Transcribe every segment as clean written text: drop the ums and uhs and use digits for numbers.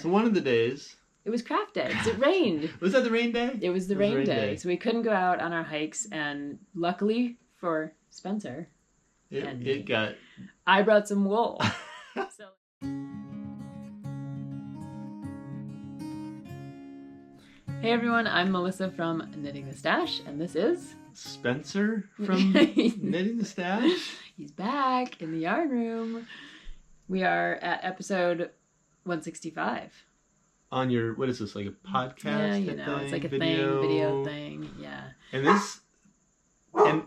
So one of the days... It was craft day because it rained. Was that the rain day? It was the rain day. So we couldn't go out on our hikes. And luckily for Spencer and me, I brought some wool. So... Hey everyone, I'm Melissa from Knitting the Stash, and this is... Spencer from Knitting the Stash? He's back in the yarn room. We are at episode 165. On your, what is this, like a podcast? Yeah, you know, thing? It's like a video thing, yeah. And this, and...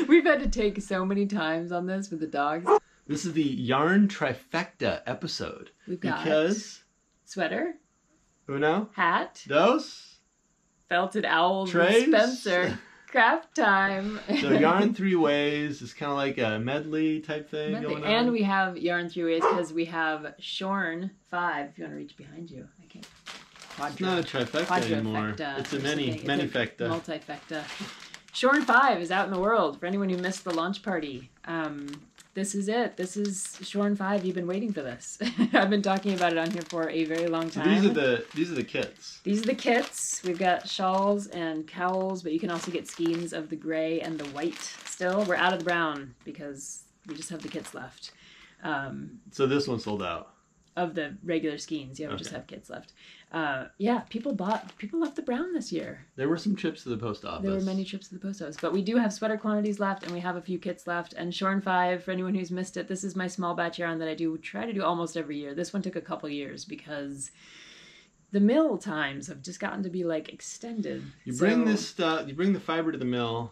We've had to take so many times on this with the dogs. This is the Yarn Trifecta episode. We've got... Because... Sweater. Uno. Hat. Dos. Felted owls. Trays. And Spencer. Craft time. So yarn three ways. It's kind of like a medley type thing going on. And we have yarn three ways because we have Shorn V. If you want to reach behind you, I can't. It's not a trifecta anymore. It's a many-fecta. Multi-fecta. Shorn V is out in the world for anyone who missed the launch party. This is it. This is Shorn V. You've been waiting for this. I've been talking about it on here for a very long time. These are the kits. These are the kits. We've got shawls and cowls, but you can also get skeins of the gray and the white still. We're out of the brown because we just have the kits left. So this one sold out. Of the regular skeins, yeah, we just have kits left. Yeah, people left the brown this year. There were some trips to the post office. There were many trips to the post office, but we do have sweater quantities left, and we have a few kits left. And Shorn V, for anyone who's missed it, this is my small batch yarn that I try to do almost every year. This one took a couple years because the mill times have just gotten to be like extended. You bring this stuff, you bring the fiber to the mill,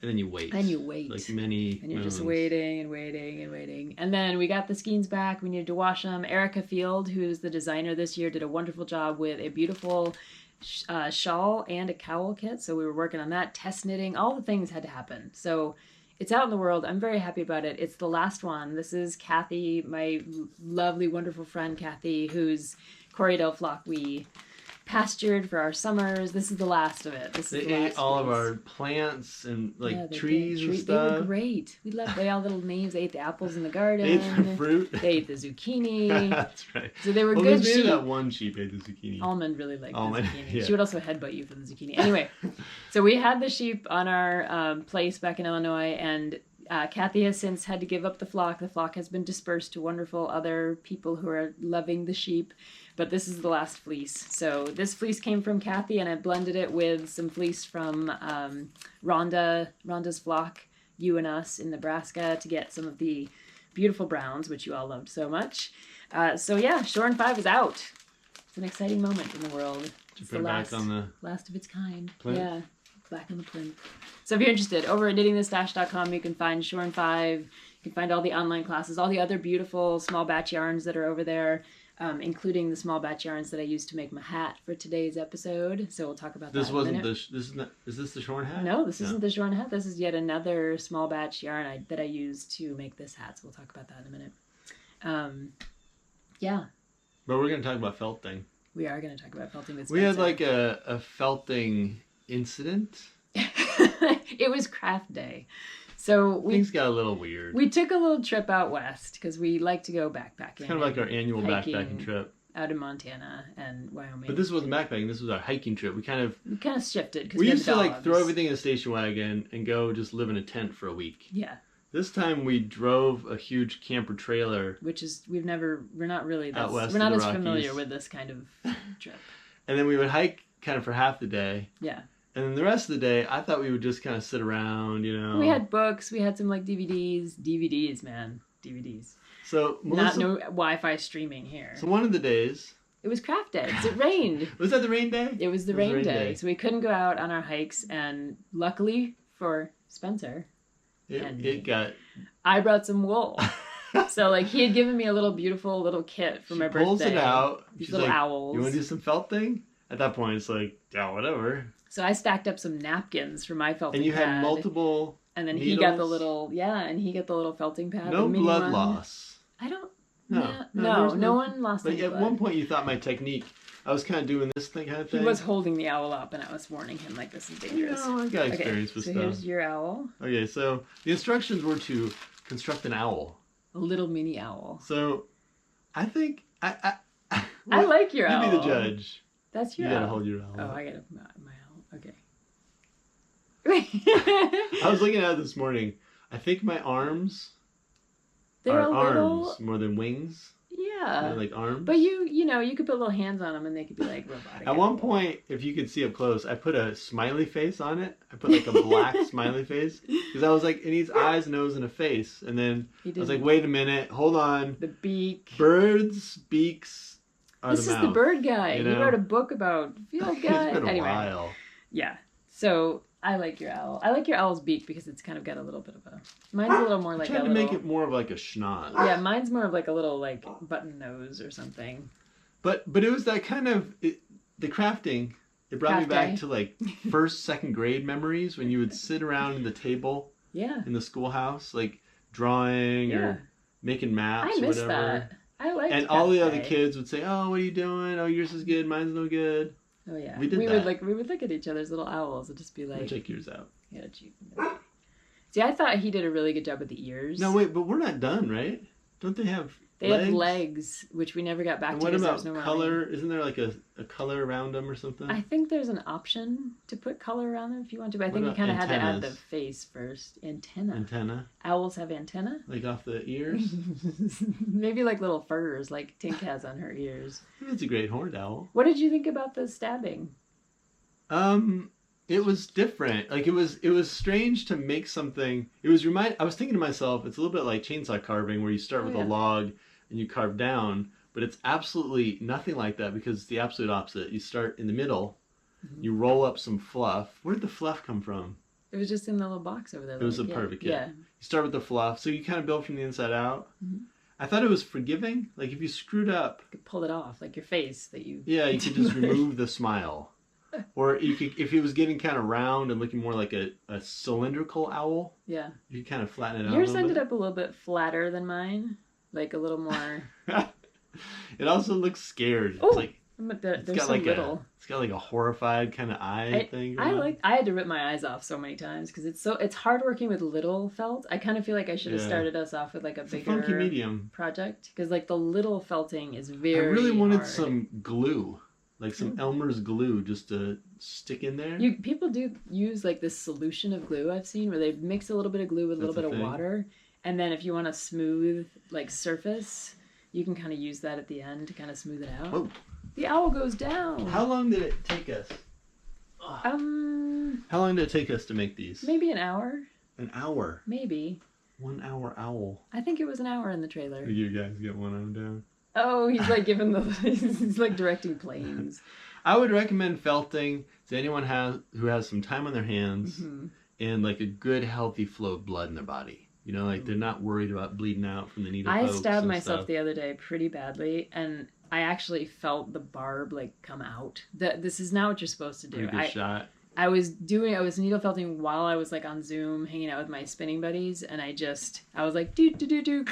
and then you wait. And you wait. Like many And you're just waiting and waiting and waiting. And then we got the skeins back. We needed to wash them. Erica Field, who is the designer this year, did a wonderful job with a beautiful shawl and a cowl kit. So we were working on that, test knitting. All the things had to happen. So it's out in the world. I'm very happy about it. It's the last one. This is Kathy, my lovely, wonderful friend Kathy, whose Corriedale flock we pastured for our summers. This is the last of it. They ate all of our plants and trees and stuff. They were great. They all little names. They ate the apples in the garden. They ate the fruit. They ate the zucchini. That's right. So they were good sheep. That one sheep ate the zucchini. Almond really liked the zucchini. Yeah. She would also headbutt you for the zucchini. Anyway, so we had the sheep on our place back in Illinois, and Kathy has since had to give up the flock. The flock has been dispersed to wonderful other people who are loving the sheep. But this is the last fleece. So this fleece came from Kathy, and I blended it with some fleece from Rhonda's flock, You and Us in Nebraska, to get some of the beautiful browns, which you all loved so much. So yeah, Shorn V is out. It's an exciting moment in the world. It's the last of its kind. Plinth? Yeah, back on the plinth. So if you're interested, over at knittingthestash.com, you can find Shorn V. You can find all the online classes, all the other beautiful small batch yarns that are over there. Including the small batch yarns that I used to make my hat for today's episode. So we'll talk about that in a minute. Is this the Shorn hat? No, this isn't the Shorn hat. This is yet another small batch yarn that I used to make this hat. So we'll talk about that in a minute. Yeah. But we're going to talk about felting. We are going to talk about felting with Spencer. We had like a felting incident. It was craft day. So things got a little weird. We took a little trip out west because we like to go backpacking. It's kind of like our annual backpacking trip. Out in Montana and Wyoming. But this wasn't backpacking. This was our hiking trip. We kind of shifted. We used to like throw everything in a station wagon and go just live in a tent for a week. Yeah. This time we drove a huge camper trailer. Which is, we're not as Rockies. familiar with this kind of trip. And then we would hike kind of for half the day. Yeah. And then the rest of the day, I thought we would just kind of sit around, you know. We had books. We had some like DVDs, man. DVDs. So no Wi-Fi streaming here. So one of the days. It was craft day because it rained. Was that the rain day? It was the rain day. So we couldn't go out on our hikes. And luckily for Spencer I brought some wool. So like he had given me a beautiful little kit for my birthday. Pulls it out. These little owls. You want to do some felt thing? At that point, it's like, yeah, whatever. So I stacked up some napkins for my felting pad. And you had multiple And then needles? he got the little felting pad. No blood loss. I don't. No one lost any blood. But at one point you thought my technique, I was kind of doing this kind of thing. He was holding the owl up and I was warning him like this is dangerous. No, I got experience with stuff. So here's your owl. Okay, so the instructions were to construct an owl. A little mini owl. So I think I well, like your owl. You be the judge. That's your You gotta owl. hold your owl. Oh, I gotta my owl. Okay. I was looking at it this morning. I think my arms They're are a little... arms more than wings. Yeah. They're like arms. But you know, you could put little hands on them and they could be like robotic. At one point, if you could see up close, I put a smiley face on it. I put like a black smiley face. Because I was like, it needs eyes, nose, and a face. And then I was like, wait a minute, hold on. The beak. Birds' beaks are This the is mouth. the bird guy. You He know? wrote a book about field guy. It's been a Anyway. while. Yeah. So I like your owl. I like your owl's beak because it's kind of got a little bit of a... Mine's a little more like a I tried to little... make it more of like a schnoz. Yeah, mine's more of like a little like button nose or something. But it was that kind of... the crafting, it brought me back to like first, second grade memories when you would sit around the table in the schoolhouse, like drawing or making maps I or miss whatever. that. I liked And all the other kids would say, "Oh, what are you doing? Oh, yours is good, mine's no good." Oh yeah, we did that. We would look at each other's little owls and just be like, check yours out. Yeah, see, I thought he did a really good job with the ears. No, wait, but we're not done, right? Don't they have? They have legs, which we never got back and to. What about no color? running. Isn't there like a color around them or something? I think there's an option to put color around them if you want to, but I think you kind of had to add the face first. Antenna. Owls have antenna? Like off the ears? Maybe like little furs, like Tink has on her ears. It's a great horned owl. What did you think about the stabbing? It was different. Like it was strange to make something. I was thinking to myself, it's a little bit like chainsaw carving where you start with a log and you carve down, but it's absolutely nothing like that because it's the absolute opposite. You start in the middle, you roll up some fluff. Where did the fluff come from? It was just in the little box over there. It was a perfect kit. You start with the fluff, so you kind of build from the inside out. I thought it was forgiving. Like if you screwed up, you could pull it off, like your face that you. Yeah, you could just remove the smile. Or you could, if it was getting kind of round and looking more like a cylindrical owl. Yeah. You could kind of flatten it out. Yours ended up a little bit flatter than mine, like a little more. It also looks scared. Oh, it's like there's got so like little. It's got like a horrified kind of eye thing. I had to rip my eyes off so many times because it's hard working with little felt. I kind of feel like I should have started us off with like a bigger funky medium project because like the little felting is very. I really wanted hard. some glue. Like some Elmer's glue just to stick in there. People do use like this solution of glue I've seen where they mix a little bit of glue with a little bit of water. And then if you want a smooth like surface, you can kind of use that at the end to kind of smooth it out. Oh. The owl goes down. How long did it take us? How long did it take us to make these? Maybe an hour. An hour? Maybe. 1 hour owl. I think it was an hour in the trailer. You guys get one arm down. Oh, he's like giving he's like directing planes. I would recommend felting to anyone who has some time on their hands and like a good healthy flow of blood in their body. You know, like they're not worried about bleeding out from the needle pokes. I stabbed myself the other day pretty badly, and I actually felt the barb like come out. This is not what you're supposed to do. Pretty good shot. I was needle felting while I was like on Zoom hanging out with my spinning buddies, and I was like do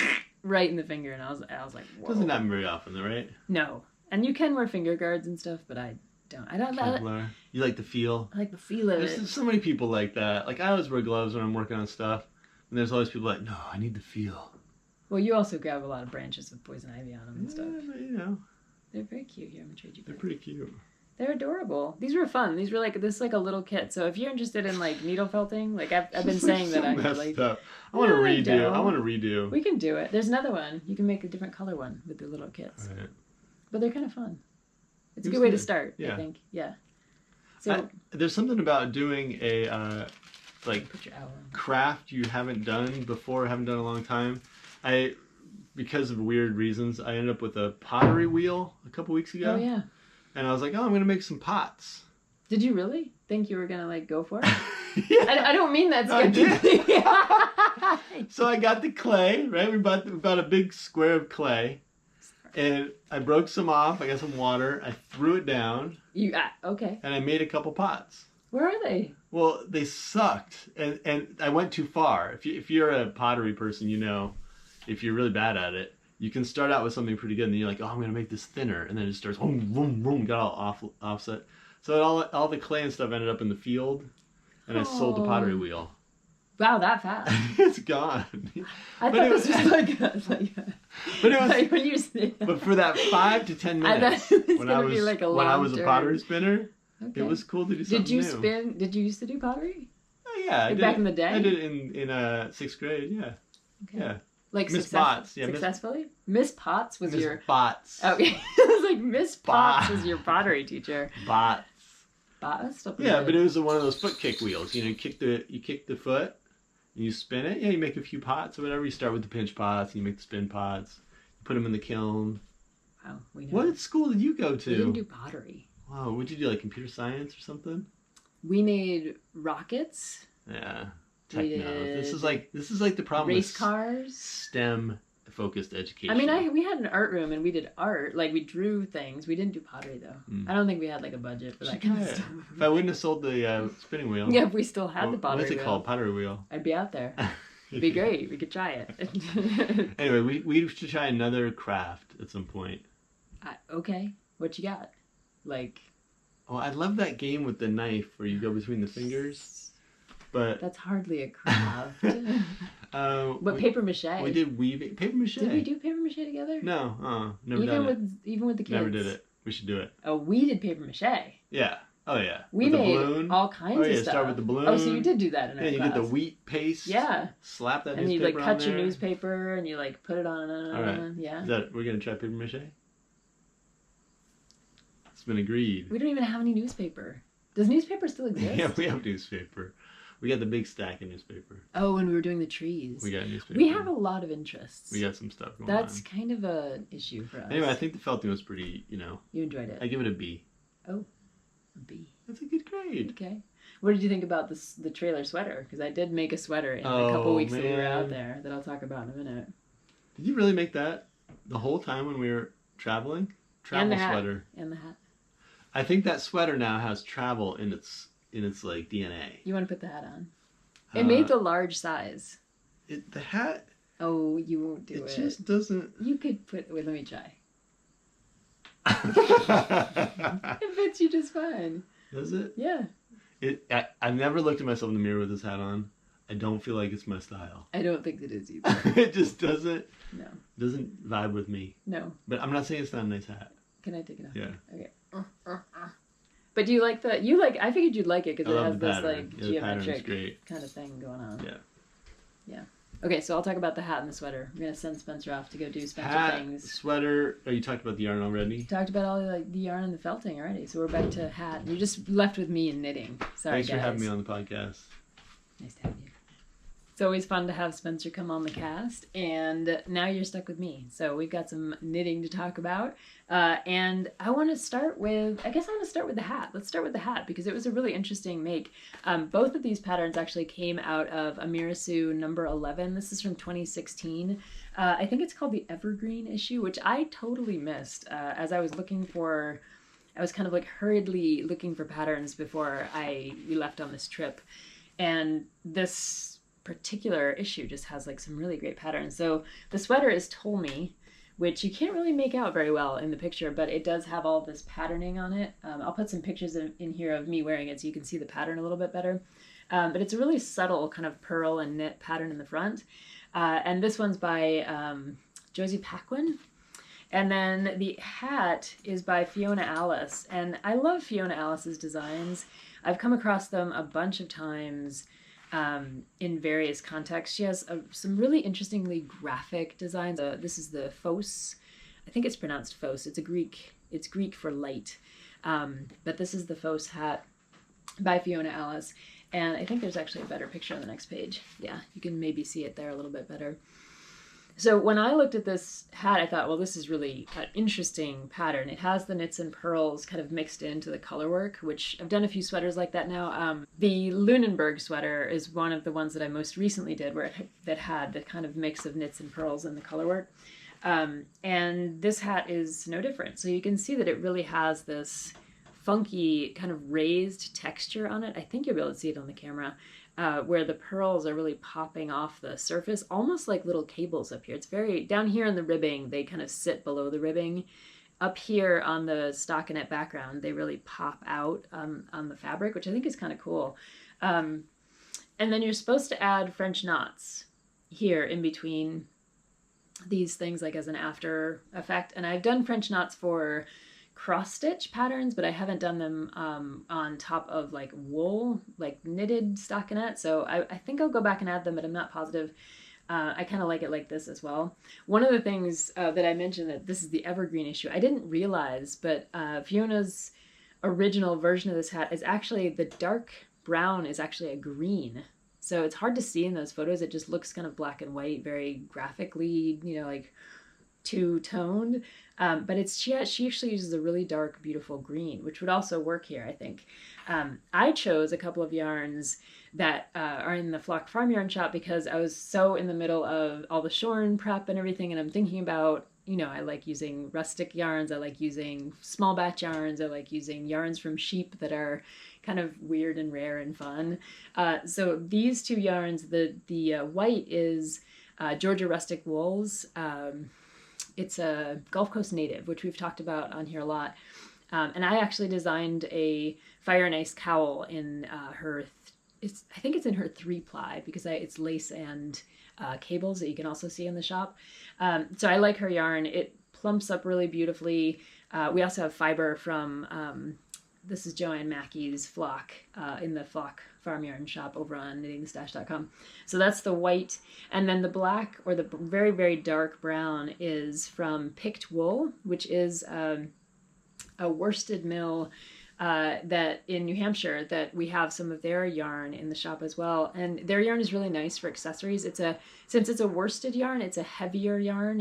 right in the finger, and I was like, whoa. Doesn't happen very often though, right? No, and you can wear finger guards and stuff, but I don't. Kevlar. You like the feel? I like the feel of it. There's so many people like that. Like I always wear gloves when I'm working on stuff, and there's always people like, no, I need the feel. Well, you also grab a lot of branches with poison ivy on them and stuff. You know, they're very cute. Here, I'm gonna trade you. They're pretty cute. They're adorable. These were fun. These were like this is like a little kit. So if you're interested in like needle felting, like I've been saying that I'm like I want to redo. I want to redo. We can do it. There's another one. You can make a different color one with the little kits. Right. But they're kind of fun. It's a good way to start. Yeah. I think. Yeah. So there's something about doing a like craft you haven't done before, haven't done in a long time. Because of weird reasons, I ended up with a pottery wheel a couple weeks ago. Oh yeah. And I was like, oh, I'm going to make some pots. Did you really think you were going to like go for it? Yeah. I don't mean that skeptically. So I got the clay, right? We bought a big square of clay. And I broke some off. I got some water. I threw it down. Okay. And I made a couple pots. Where are they? Well, they sucked. And I went too far. If you're a pottery person, you know, if you're really bad at it, you can start out with something pretty good, and then you're like, oh, I'm going to make this thinner. And then it starts, boom, boom, boom, got all offset. So all the clay and stuff ended up in the field, and I sold the pottery wheel. Wow, that fast. It's gone. I thought this was like but it was like when you say that. But for that 5 to 10 minutes when I was a pottery spinner, okay. It was cool to do something new. Did you used to do pottery? Oh, yeah, I did. Back in the day? I did it in 6th grade, yeah. Okay. Yeah. Like Miss Potts. Yeah, successfully? Miss Potts was your... Miss Potts. Okay. I was like, Miss Potts was your pottery teacher. Potts. Potts? Yeah, but it was one of those foot kick wheels. You know, you kick the foot, and you spin it. Yeah, you make a few pots or whatever. You start with the pinch pots, and you make the spin pots. You put them in the kiln. Wow. What school did you go to? We didn't do pottery. Wow, what did you do, like computer science or something? We made rockets. Yeah. Techno. This is like the problem race with cars. STEM focused education. I mean, we had an art room and we did art. Like we drew things. We didn't do pottery though. I don't think we had like a budget for that kind of stuff. If I wouldn't have sold the spinning wheel. Yeah, if we still had the pottery wheel. What's it called? Pottery wheel. I'd be out there. It'd be great. We could try it. Anyway, we should try another craft at some point. Okay. What you got? Like. Oh, I love that game with the knife where you go between the fingers. But that's hardly a craft. But paper mache. We did weaving. Paper mache. Did we do paper mache together? No, never done it. Even with the kids. Never did it. We should do it. Oh, we did paper mache. Yeah. Oh yeah. We made all kinds of stuff. Start with the balloon. Oh, so you did do that in our class. You get the wheat paste. Yeah. Slap that and newspaper on there. And you cut your newspaper and you like put it on. All right. Yeah. We're gonna try paper mache? It's been agreed. We don't even have any newspaper. Does newspaper still exist? Yeah, we have newspaper. We got the big stack of newspaper. Oh, when we were doing the trees. We got newspaper. We have a lot of interests. We got some stuff going on. That's kind of an issue for us. Anyway, I think the felting was pretty, You enjoyed it. I give it a B. Oh, a B. That's a good grade. Okay. What did you think about the trailer sweater? Because I did make a sweater in a couple weeks that we were out there that I'll talk about in a minute. Did you really make that the whole time when we were traveling? Travel sweater. And the hat. I think that sweater now has travel in its like DNA. You want to put the hat on? It made the large size. The hat. Oh, you won't do it. It just doesn't. You could put. Wait, let me try. It fits you just fine. Does it? Yeah. I've never looked at myself in the mirror with this hat on. I don't feel like it's my style. I don't think it is either. It just doesn't. No. Doesn't vibe with me. No. But I'm not saying it's not a nice hat. Can I take it off? Yeah. Okay. But do you like the? I figured you'd like it because it has this like geometric kind of thing going on. Yeah. Yeah. Okay, so I'll talk about the hat and the sweater. We're gonna send Spencer off to go do Spencer hat, things. Sweater. Oh, you talked about the yarn already. Talked about all the yarn and the felting already. So we're back to hat. You just left with me and knitting. Sorry, Thanks guys. for having me on the podcast. Nice to have you. It's always fun to have Spencer come on the cast, and now you're stuck with me. So we've got some knitting to talk about, and I want to start with, the hat. Let's start with the hat because it was a really interesting make. Both of these patterns actually came out of Amirasu number 11. This is from 2016. I think it's called the Evergreen issue, which I totally missed as I was I was kind of like hurriedly looking for patterns before we left on this trip, and this particular issue just has like some really great patterns. So the sweater is Tolmie, which you can't really make out very well in the picture, but it does have all this patterning on it. I'll put some pictures in here of me wearing it so you can see the pattern a little bit better. But it's a really subtle kind of purl and knit pattern in the front. And this one's by Josée Paquin. And then the hat is by Fiona Alice. And I love Fiona Alice's designs. I've come across them a bunch of times in various contexts. She has some really interestingly graphic designs. This is the Phōs. I think it's pronounced Phōs. It's Greek for light. But this is the Phōs Hat by Fiona Alice. And I think there's actually a better picture on the next page. Yeah, you can maybe see it there a little bit better. So when I looked at this hat, I thought, well, this is really an interesting pattern. It has the knits and purls kind of mixed into the color work, which I've done a few sweaters like that now. The Lunenburg sweater is one of the ones that I most recently did that had the kind of mix of knits and purls in the color work. And this hat is no different. So you can see that it really has this funky kind of raised texture on it. I think you'll be able to see it on the camera. Where the purls are really popping off the surface, almost like little cables up here. It's very, down here in the ribbing, they kind of sit below the ribbing. Up here on the stockinette background, they really pop out on the fabric, which I think is kind of cool. And then you're supposed to add French knots here in between these things, like as an after effect. And I've done French knots for cross stitch patterns, but I haven't done them on top of like wool, like knitted stockinette. So I think I'll go back and add them, but I'm not positive. I kind of like it like this as well. One of the things that I mentioned, that this is the evergreen issue, I didn't realize, but Fiona's original version of this hat is actually, the dark brown is actually a green. So it's hard to see in those photos. It just looks kind of black and white, very graphically, you know, like two-toned. But it's she actually uses a really dark, beautiful green, which would also work here, I think. I chose a couple of yarns that are in the Flock Farm Yarn Shop because I was so in the middle of all the Shorn prep and everything, and I'm thinking about, you know, I like using rustic yarns, I like using small batch yarns, I like using yarns from sheep that are kind of weird and rare and fun. So these two yarns, the white is Georgia Rustic Wools. It's a Gulf Coast native, which we've talked about on here a lot. And I actually designed a Fire and Ice cowl in her, I think it's in her 3-ply, because it's lace and cables that you can also see in the shop. So I like her yarn. It plumps up really beautifully. We also have fiber from, this is Joanne Mackey's Flock in the Flock Farm Yarn Shop over on knittingthestash.com. So that's the white. And then the black, or the very, very dark brown, is from Picked Wool, which is a worsted mill that in New Hampshire, that we have some of their yarn in the shop as well. And their yarn is really nice for accessories. Since it's a worsted yarn, it's a heavier yarn.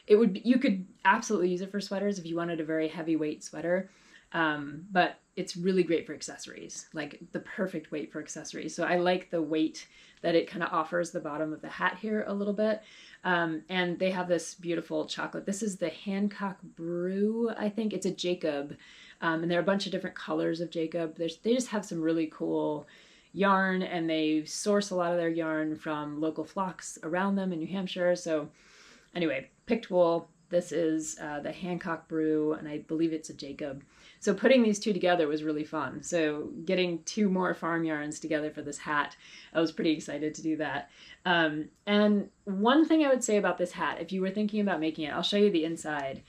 You could absolutely use it for sweaters if you wanted a very heavyweight sweater. But it's really great for accessories, like the perfect weight for accessories. So I like the weight that it kind of offers the bottom of the hat here a little bit. And they have this beautiful chocolate. This is the Hancock Brew, I think. It's a Jacob. And there are a bunch of different colors of Jacob. They just have some really cool yarn, and they source a lot of their yarn from local flocks around them in New Hampshire. So anyway, Picked Wool. This is the Hancock Brew, and I believe it's a Jacob. So putting these two together was really fun. So getting 2 more farm yarns together for this hat, I was pretty excited to do that. And one thing I would say about this hat, if you were thinking about making it, I'll show you the inside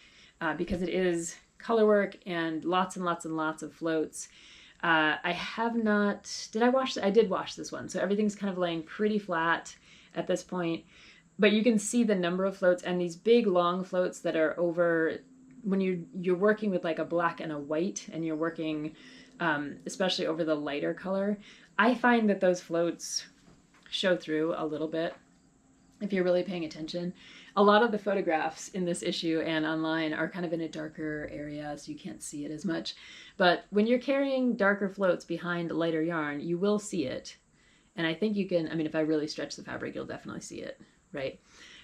because it is colorwork and lots and lots and lots of floats. I have not, I did wash this one. So everything's kind of laying pretty flat at this point. But you can see the number of floats, and these big long floats that are over, when you're working with like a black and a white, and you're working especially over the lighter color, I find that those floats show through a little bit if you're really paying attention. A lot of the photographs in this issue and online are kind of in a darker area, so you can't see it as much. But when you're carrying darker floats behind lighter yarn, you will see it. And I think you can, I mean, if I really stretch the fabric, you'll definitely see it. Right.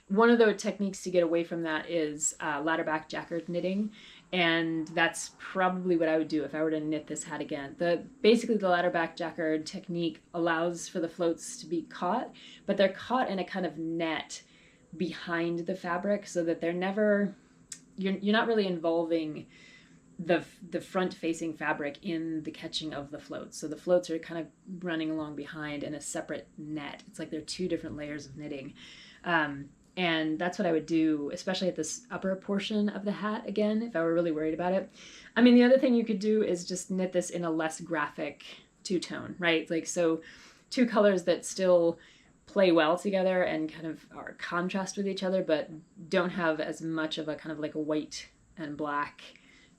One of the techniques to get away from that is ladder back jacquard knitting, and that's probably what I would do if I were to knit this hat again. Basically the ladder back jacquard technique allows for the floats to be caught, but they're caught in a kind of net behind the fabric, so that they're never, you're not really involving the front facing fabric in the catching of the floats. So the floats are kind of running along behind in a separate net. It's like they're 2 different layers of knitting. And that's what I would do, especially at this upper portion of the hat again, if I were really worried about it. I mean, the other thing you could do is just knit this in a less graphic 2-tone, right? Like, so 2 colors that still play well together and kind of are contrast with each other, but don't have as much of a kind of like a white and black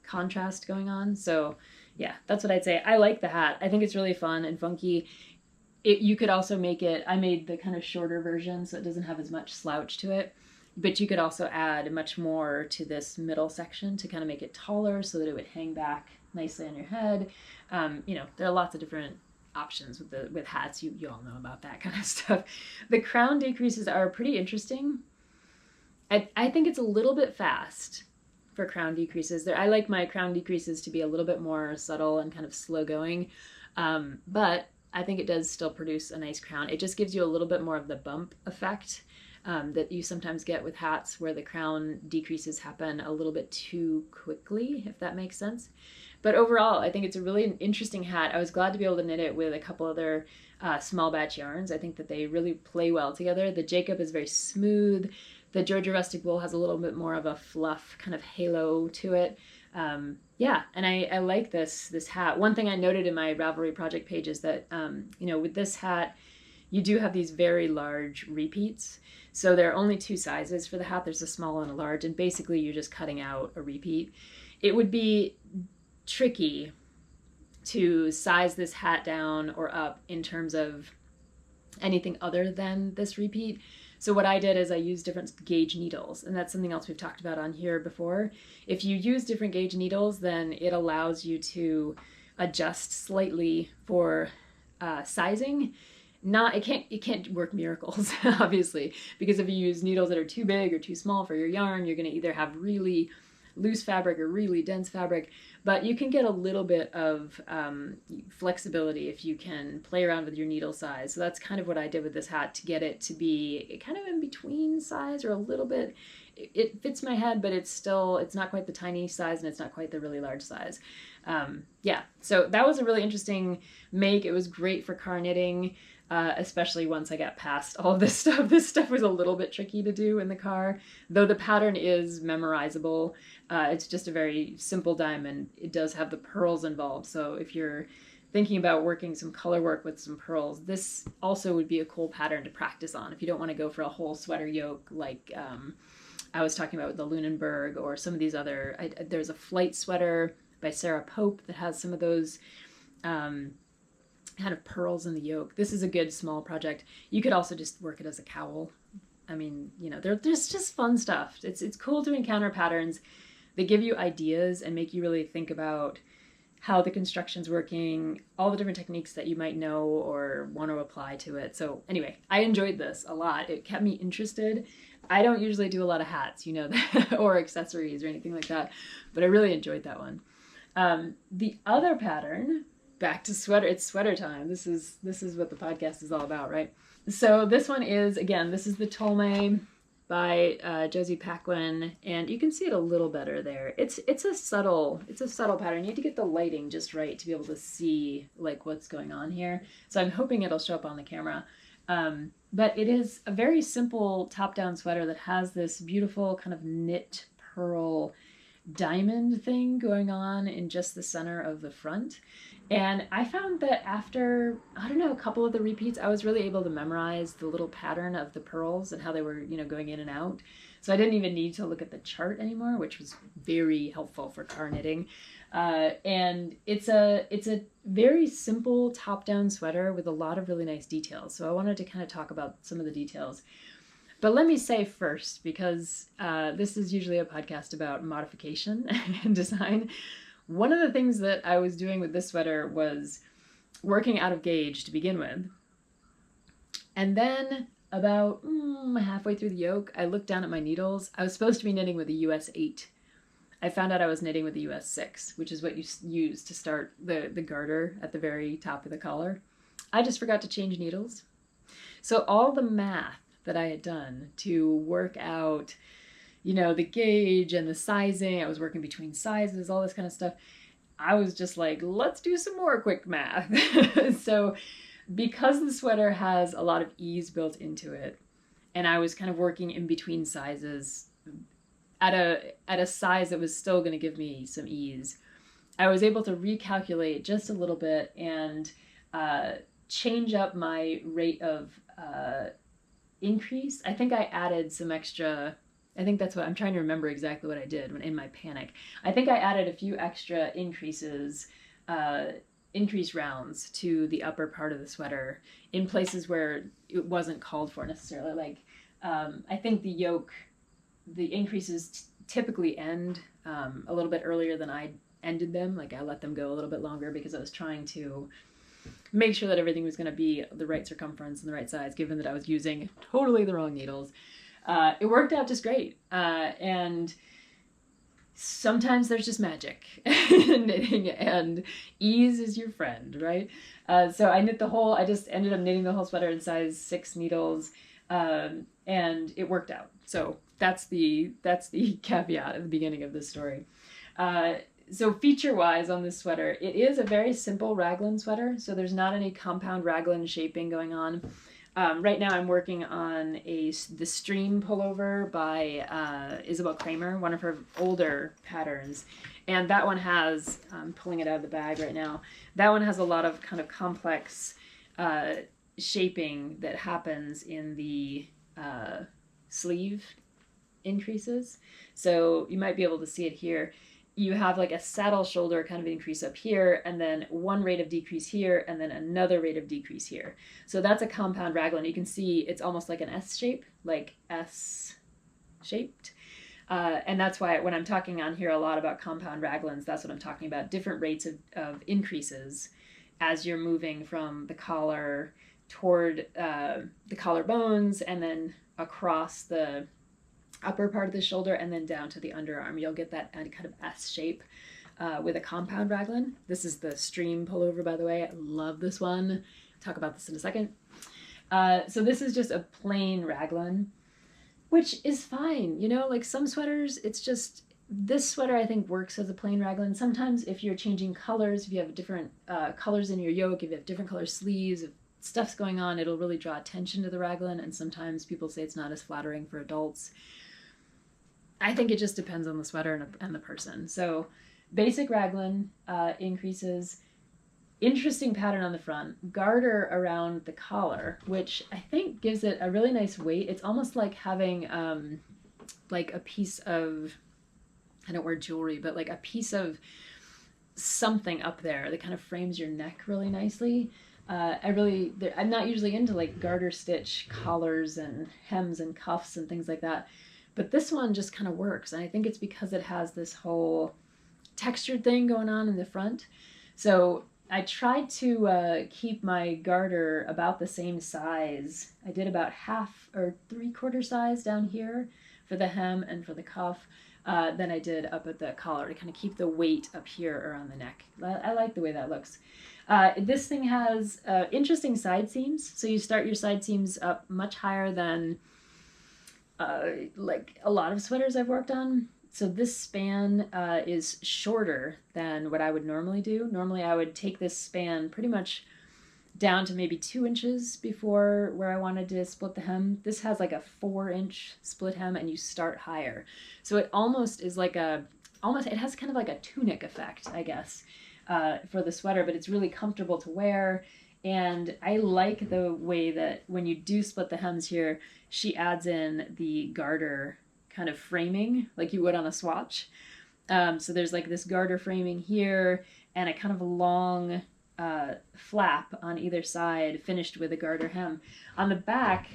contrast going on. So yeah, that's what I'd say. I like the hat. I think it's really fun and funky. You could also make it, I made the kind of shorter version so it doesn't have as much slouch to it, but you could also add much more to this middle section to kind of make it taller so that it would hang back nicely on your head. You know, there are lots of different options with hats. You all know about that kind of stuff. The crown decreases are pretty interesting. I think it's a little bit fast for crown decreases. I like my crown decreases to be a little bit more subtle and kind of slow going, but I think it does still produce a nice crown. It just gives you a little bit more of the bump effect. that you sometimes get with hats where the crown decreases happen a little bit too quickly, if that makes sense. But overall, I think it's a really interesting hat. I was glad to be able to knit it with a couple other small batch yarns. I think that they really play well together. The Jacob is very smooth. The Georgia Rustic Wool has a little bit more of a fluff kind of halo to it. Yeah, and I like this hat. One thing I noted in my Ravelry project page is that, with this hat, you do have these very large repeats. So there are only two sizes for the hat. There's a small and a large, and basically you're just cutting out a repeat. It would be tricky to size this hat down or up in terms of anything other than this repeat. So what I did is I used different gauge needles, and that's something else we've talked about on here before. If you use different gauge needles, then it allows you to adjust slightly for sizing. It can't work miracles, obviously, because if you use needles that are too big or too small for your yarn, you're going to either have really loose fabric or really dense fabric, but you can get a little bit of flexibility if you can play around with your needle size. So that's kind of what I did with this hat to get it to be kind of in between size, or a little bit, it fits my head, but it's not quite the tiny size and it's not quite the really large size. Yeah, so that was a really interesting make. It was great for car knitting. Especially once I got past all of this stuff. This stuff was a little bit tricky to do in the car, though the pattern is memorizable. It's just a very simple diamond. It does have the pearls involved, so if you're thinking about working some color work with some pearls, this also would be a cool pattern to practice on if you don't want to go for a whole sweater yoke like I was talking about with the Lunenburg or some of these other... there's a flight sweater by Sarah Pope that has some of those... kind of pearls in the yoke. This is a good small project. You could also just work it as a cowl. I mean, there's just fun stuff. It's cool to encounter patterns that give you ideas and make you really think about how the construction's working, all the different techniques that you might know or want to apply to it. So anyway, I enjoyed this a lot. It kept me interested. I don't usually do a lot of hats, that, or accessories or anything like that, but I really enjoyed that one. The other pattern, back to sweater. It's sweater time. This is what the podcast is all about, right? So this one is, again, this is the Tolmie by Josée Paquin, and you can see it a little better there. It's a subtle pattern. You need to get the lighting just right to be able to see like what's going on here. So I'm hoping it'll show up on the camera. But it is a very simple top-down sweater that has this beautiful kind of knit pearl diamond thing going on in just the center of the front. And I found that after, a couple of the repeats, I was really able to memorize the little pattern of the pearls and how they were, going in and out. So I didn't even need to look at the chart anymore, which was very helpful for car knitting. And it's a very simple top-down sweater with a lot of really nice details. So I wanted to kind of talk about some of the details. But let me say first, because this is usually a podcast about modification and design, one of the things that I was doing with this sweater was working out of gauge to begin with. And then about halfway through the yoke, I looked down at my needles. I was supposed to be knitting with a US 8. I found out I was knitting with a US 6, which is what you use to start the garter at the very top of the collar. I just forgot to change needles. So all the math that I had done to work out, the gauge and the sizing, I was working between sizes, all this kind of stuff. I was just like, let's do some more quick math. So because the sweater has a lot of ease built into it, and I was kind of working in between sizes at a size that was still going to give me some ease, I was able to recalculate just a little bit and change up my rate of increase. I think I added some extra, I think that's what, I'm trying to remember exactly what I did in my panic. I think I added a few extra increase rounds to the upper part of the sweater in places where it wasn't called for necessarily. Like, I think the yoke, the increases typically end a little bit earlier than I ended them. Like, I let them go a little bit longer because I was trying to make sure that everything was going to be the right circumference and the right size, given that I was using totally the wrong needles. It worked out just great. And sometimes there's just magic in knitting, and ease is your friend, right? So I just ended up knitting the whole sweater in size 6 needles. and it worked out. So that's the caveat at the beginning of this story. So feature-wise on this sweater, it is a very simple raglan sweater, so there's not any compound raglan shaping going on. Right now I'm working on the Stream Pullover by Isabell Kraemer, one of her older patterns. And that one has, I'm pulling it out of the bag right now, that one has a lot of kind of complex shaping that happens in the sleeve increases. So you might be able to see it here. You have like a saddle shoulder kind of increase up here, and then one rate of decrease here, and then another rate of decrease here. So that's a compound raglan. You can see it's almost like an S shape, like S shaped. And that's why when I'm talking on here a lot about compound raglans, that's what I'm talking about. Different rates of increases as you're moving from the collar toward the collarbones, and then across the upper part of the shoulder, and then down to the underarm. You'll get that kind of S shape with a compound raglan. This is the Stream Pullover, by the way. I love this one. I'll talk about this in a second. So this is just a plain raglan, which is fine. You know, like some sweaters, it's just, this sweater I think works as a plain raglan. Sometimes if you're changing colors, if you have different colors in your yoke, if you have different color sleeves, if stuff's going on, it'll really draw attention to the raglan, and sometimes people say it's not as flattering for adults. I think it just depends on the sweater and the person. So basic raglan increases, interesting pattern on the front, garter around the collar, which I think gives it a really nice weight. It's almost like having like a piece of, I don't wear jewelry, but like a piece of something up there that kind of frames your neck really nicely. I'm not usually into like garter stitch collars and hems and cuffs and things like that. But this one just kind of works, and I think it's because it has this whole textured thing going on in the front. So I tried to keep my garter about the same size. I did about half or 3/4 size down here for the hem and for the cuff. Than I did up at the collar to kind of keep the weight up here around the neck. I like the way that looks. This thing has interesting side seams. So you start your side seams up much higher than like a lot of sweaters I've worked on. So this span is shorter than what I would normally do. Normally I would take this span pretty much down to maybe 2 inches before where I wanted to split the hem. This has like a 4-inch split hem, and you start higher. So it almost is like it has kind of like a tunic effect, I guess, for the sweater, but it's really comfortable to wear. And I like the way that when you do split the hems here, she adds in the garter kind of framing like you would on a swatch. So there's like this garter framing here and a kind of long flap on either side finished with a garter hem. On the back,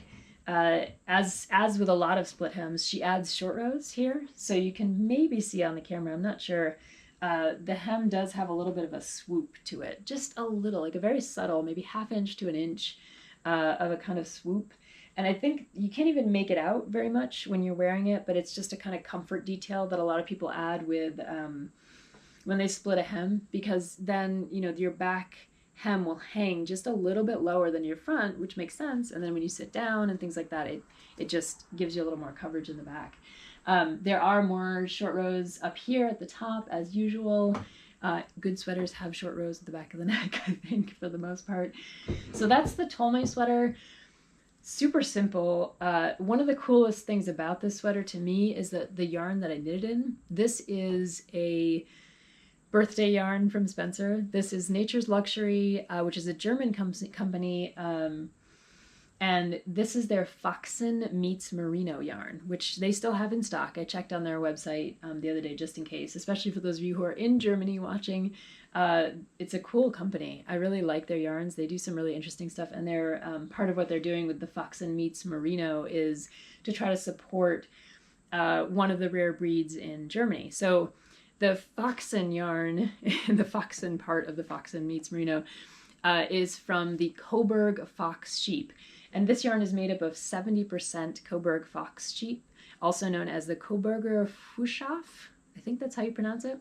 as with a lot of split hems, she adds short rows here. So you can maybe see on the camera, I'm not sure, the hem does have a little bit of a swoop to it. Just a little, like a very subtle, maybe 1/2 inch to 1 inch of a kind of swoop. And I think you can't even make it out very much when you're wearing it, but it's just a kind of comfort detail that a lot of people add with when they split a hem, because then, you know, your back hem will hang just a little bit lower than your front, which makes sense. And then when you sit down and things like that, it just gives you a little more coverage in the back. There are more short rows up here at the top as usual. Good sweaters have short rows at the back of the neck, I think, for the most part. So that's the Tolmie sweater. Super simple. One of the coolest things about this sweater to me is that the yarn that I knitted in. This is a birthday yarn from Spencer. This is Nature's Luxury, which is a German company. And this is their Foxen meets Merino yarn, which they still have in stock. I checked on their website the other day just in case, especially for those of you who are in Germany watching. It's a cool company. I really like their yarns. They do some really interesting stuff, and they're part of what they're doing with the Foxen meets Merino is to try to support one of the rare breeds in Germany. So the Foxen yarn, the Foxen part of the Foxen meets Merino, is from the Coburg Fox Sheep. And this yarn is made up of 70% Coburg Fox Sheep, also known as the Coburger Fuschaf. I think that's how you pronounce it.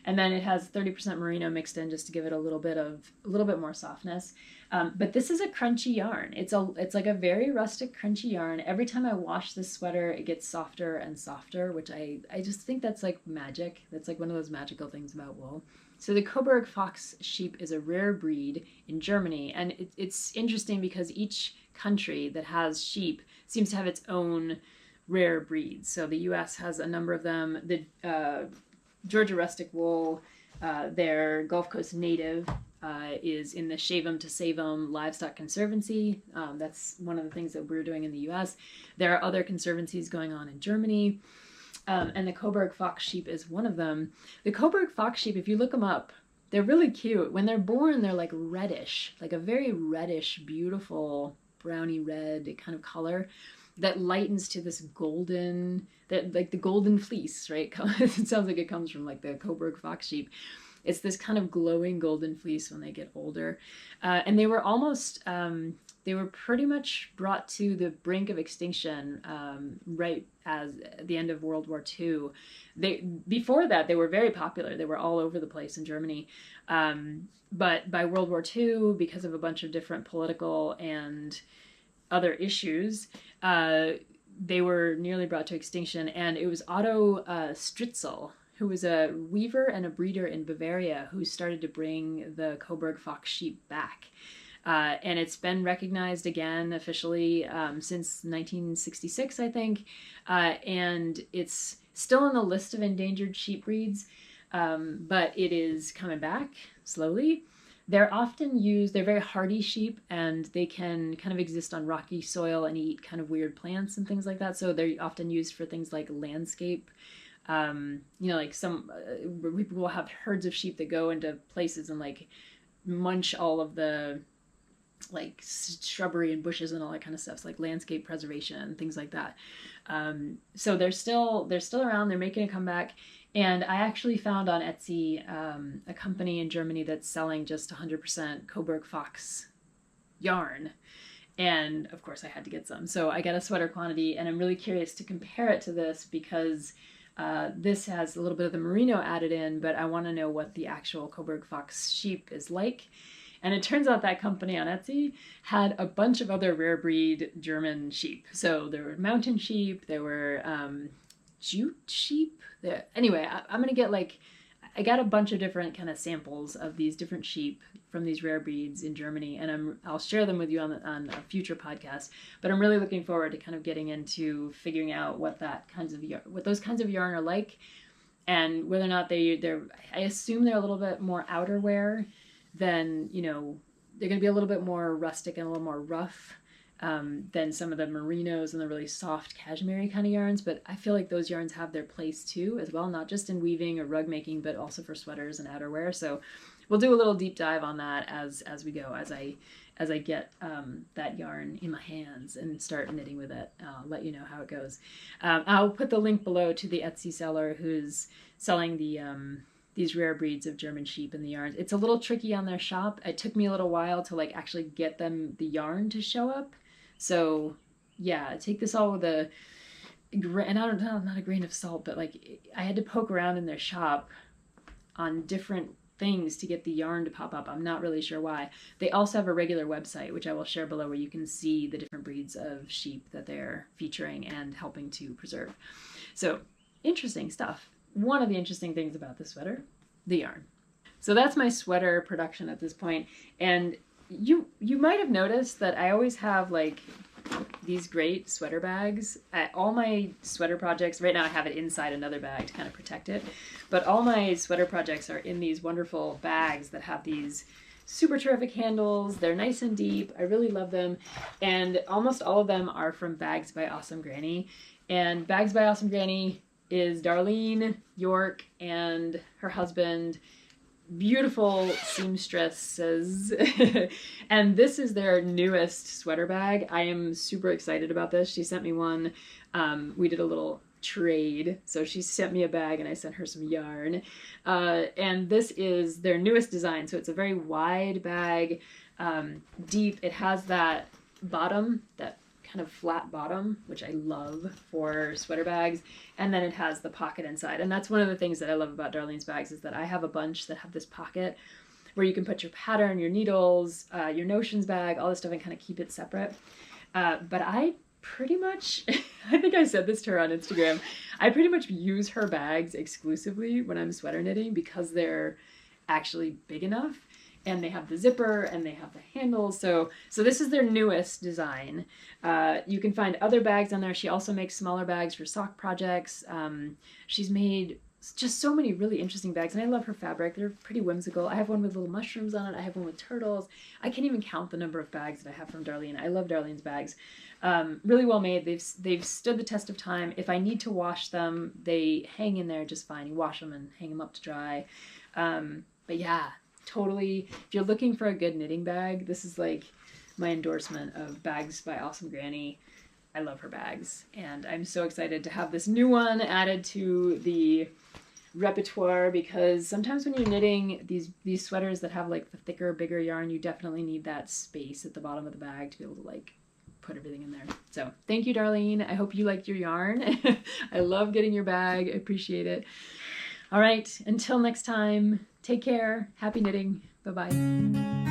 And then it has 30% merino mixed in just to give it a little bit more softness. But this is a crunchy yarn. It's like a very rustic, crunchy yarn. Every time I wash this sweater, it gets softer and softer, which I just think that's like magic. That's like one of those magical things about wool. So the Coburg Fox Sheep is a rare breed in Germany, and it's interesting because each country that has sheep seems to have its own rare breeds. So the U.S. has a number of them. The Georgia Rustic Wool, their Gulf Coast native, is in the Shave 'em to Save 'em Livestock Conservancy. That's one of the things that we're doing in the U.S. There are other conservancies going on in Germany. And the Coburg Fox Sheep is one of them. The Coburg Fox Sheep, if you look them up, they're really cute. When they're born, they're like reddish, like a very reddish, beautiful browny red kind of color that lightens to this golden, like the golden fleece, right? It sounds like it comes from like the Coburg Fox Sheep. It's this kind of glowing golden fleece when they get older. And they were almost, they were pretty much brought to the brink of extinction right as the end of World War II. Before that, they were very popular. They were all over the place in Germany. But by World War II, because of a bunch of different political and other issues, they were nearly brought to extinction. And it was Otto Stritzel, who was a weaver and a breeder in Bavaria, who started to bring the Coburg Fox Sheep back. And it's been recognized again officially since 1966, I think. And it's still on the list of endangered sheep breeds, but it is coming back slowly. They're often used, they're very hardy sheep, and they can kind of exist on rocky soil and eat kind of weird plants and things like that. So they're often used for things like landscape. Like some people will have herds of sheep that go into places and like munch all of the like shrubbery and bushes and all that kind of stuff. It's like landscape preservation and things like that. So they're still around. They're making a comeback. And I actually found on Etsy a company in Germany that's selling just 100% Coburg Fox yarn. And of course I had to get some. So I got a sweater quantity, and I'm really curious to compare it to this because this has a little bit of the merino added in, but I want to know what the actual Coburg Fox Sheep is like. And it turns out that company on Etsy had a bunch of other rare breed German sheep. So there were mountain sheep, there were jute sheep. Anyway, I'm going to get I got a bunch of different kind of samples of these different sheep from these rare breeds in Germany, and I'll share them with you on a future podcast. But I'm really looking forward to kind of getting into figuring out what those kinds of yarn are like, and whether or not they're. I assume they're a little bit more outerwear than they're going to be a little bit more rustic and a little more rough than some of the merinos and the really soft cashmere kind of yarns. But I feel like those yarns have their place too as well, not just in weaving or rug making, but also for sweaters and outerwear. So we'll do a little deep dive on that as we go, as I get that yarn in my hands and start knitting with it. I'll let you know how it goes. I'll put the link below to the Etsy seller who's selling these rare breeds of German sheep and the yarns. It's a little tricky on their shop. It took me a little while to actually get the yarn to show up. So yeah, take this all with not a grain of salt, but I had to poke around in their shop on different things to get the yarn to pop up. I'm not really sure why. They also have a regular website, which I will share below, where you can see the different breeds of sheep that they're featuring and helping to preserve. So interesting stuff. One of the interesting things about this sweater, the yarn. So that's my sweater production at this point. And you might have noticed that I always have these great sweater bags. All my sweater projects, right now I have it inside another bag to kind of protect it, but all my sweater projects are in these wonderful bags that have these super terrific handles. They're nice and deep. I really love them. And almost all of them are from Bags by Awesome Granny. And Bags by Awesome Granny is Darlene York and her husband, beautiful seamstresses. And this is their newest sweater bag. I am super excited about this. She sent me one. We did a little trade. So she sent me a bag and I sent her some yarn. And this is their newest design. So it's a very wide bag, deep. It has that bottom, that kind of flat bottom, which I love for sweater bags. And then it has the pocket inside. And that's one of the things that I love about Darlene's bags is that I have a bunch that have this pocket where you can put your pattern, your needles, your notions bag, all this stuff, and kind of keep it separate. But I pretty much, I think I said this to her on Instagram, I pretty much use her bags exclusively when I'm sweater knitting because they're actually big enough. And they have the zipper and they have the handles. So this is their newest design. You can find other bags on there. She also makes smaller bags for sock projects. She's made just so many really interesting bags. And I love her fabric. They're pretty whimsical. I have one with little mushrooms on it. I have one with turtles. I can't even count the number of bags that I have from Darlene. I love Darlene's bags. Really well made. They've stood the test of time. If I need to wash them, they hang in there just fine. You wash them and hang them up to dry. But yeah. Totally, if you're looking for a good knitting bag, this is like my endorsement of Bags by Awesome Granny. I love her bags, and I'm so excited to have this new one added to the repertoire because sometimes when you're knitting these sweaters that have like the thicker, bigger yarn, you definitely need that space at the bottom of the bag to be able to like put everything in there. So thank you, Darlene. I hope you liked your yarn. I love getting your bag. I appreciate it. All right, until next time, take care. Happy knitting. Bye-bye.